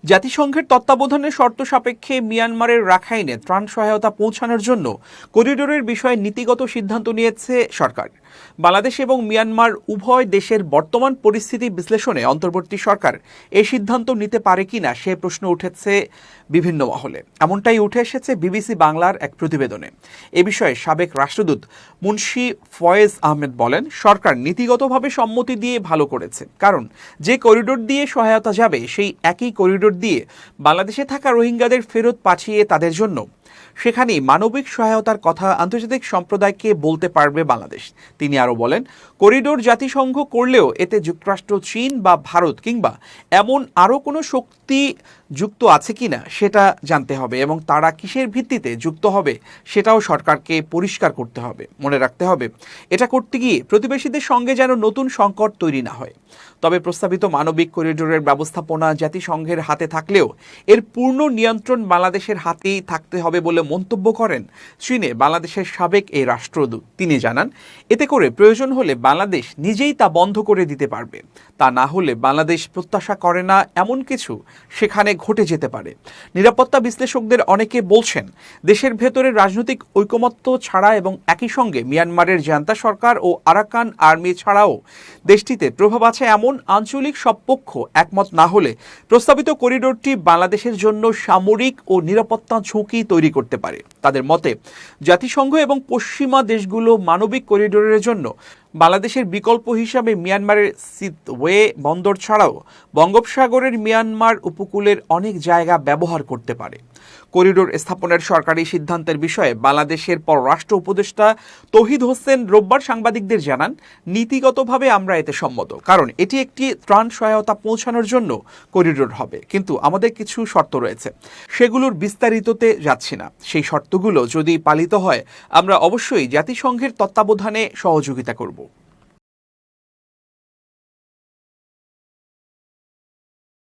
জাতিসংঘের তত্ত্বাবধানে শর্ত সাপেক্ষে মিয়ানমারের রাখাইনে ত্রাণ সহায়তা পৌঁছানোর জন্য করিডোরের বিষয়ে নীতিগত সিদ্ধান্ত নিয়েছে সরকার। বাংলাদেশ এবং মিয়ানমার উভয় দেশের বর্তমান পরিস্থিতি বিশ্লেষণে অন্তর্বর্তী সরকার এই সিদ্ধান্ত নিতে পারে কিনা সে প্রশ্ন উঠেছে বিভিন্ন মহলে। এমনটাই উঠে এসেছে বিবিসি বাংলার এক প্রতিবেদনে। এ বিষয়ে সাবেক রাষ্ট্রদূত মুন্সি ফয়েজ আহমেদ বলেন, সরকার নীতিগতভাবে সম্মতি দিয়ে ভালো করেছে, কারণ যে করিডোর দিয়ে সহায়তা যাবে সেই একই করিডোর দিয়ে বাংলাদেশে থাকা রোহিঙ্গাদের ফেরত পাঠিয়ে তাদের জন্য সেখানেই মানবিক সহায়তার কথা আন্তর্জাতিক সম্প্রদায়কে বলতে পারবে বাংলাদেশ। তিনি আরও বলেন, করিডোর জাতিসংঘ করলেও এতে যুক্তরাষ্ট্র, চীন বা ভারত কিংবা এমন আরও কোনো শক্তি যুক্ত আছে কিনা সেটা জানতে হবে এবং তারা কিসের ভিত্তিতে যুক্ত হবে সেটাও সরকারকে পরিষ্কার করতে হবে। মনে রাখতে হবে, এটা করতে গিয়ে প্রতিবেশীদের সঙ্গে যেন নতুন সংকট তৈরি না হয়। তবে প্রস্তাবিত মানবিক করিডোরের ব্যবস্থাপনা জাতিসংঘের হাতে থাকলেও এর পূর্ণ নিয়ন্ত্রণ বাংলাদেশের হাতেই থাকতে হবে বলে মন্তব্য করেন চীনে বাংলাদেশের সাবেক এই রাষ্ট্রদূত। তিনি জানান, এতে করে প্রয়োজন হলে বাংলাদেশ নিজেই তা বন্ধ করে দিতে পারবে। তা না হলে বাংলাদেশ প্রত্যাশা করে না এমন কিছু সেখানে ঘটে যেতে পারে। নিরাপত্তা বিশ্লেষকদের অনেকে বলছেন, দেশের ভেতরে রাজনৈতিক ঐকমত্য ছাড়া এবং একই সঙ্গে মিয়ানমারের জান্তা সরকার ও আরাকান আর্মি ছাড়াও দেশটিতে প্রভাব আছে এমন আঞ্চলিক সব পক্ষ একমত না হলে প্রস্তাবিত করিডোরটি বাংলাদেশের জন্য সামরিক ও নিরাপত্তা ঝুঁকি তৈরি করতে পারে। তাদের মতে, জাতিসংঘ এবং পশ্চিমা দেশগুলো মানবিক করিডোরের জন্য বাংলাদেশের বিকল্প হিসাবে মিয়ানমারের সিতওয়ে বন্দর ছাড়াও বঙ্গোপসাগরের মিয়ানমার উপকূলের অনেক জায়গা ব্যবহার করতে পারে। করিডোর স্থাপনের সরকারি সিদ্ধান্তের বিষয়ে বাংলাদেশের পররাষ্ট্র উপদেষ্টা তৌহিদ হোসেন রোববার সাংবাদিকদের জানান, নীতিগতভাবে আমরা এতে সম্মত, কারণ এটি একটি ত্রাণ সহায়তা পৌঁছানোর জন্য করিডোর হবে। কিন্তু আমাদের কিছু শর্ত রয়েছে, সেগুলোর বিস্তারিততে যাচ্ছি না। সেই শর্তগুলো যদি পালিত হয়, আমরা অবশ্যই জাতিসংঘের তত্ত্বাবধানে সহযোগিতা করব।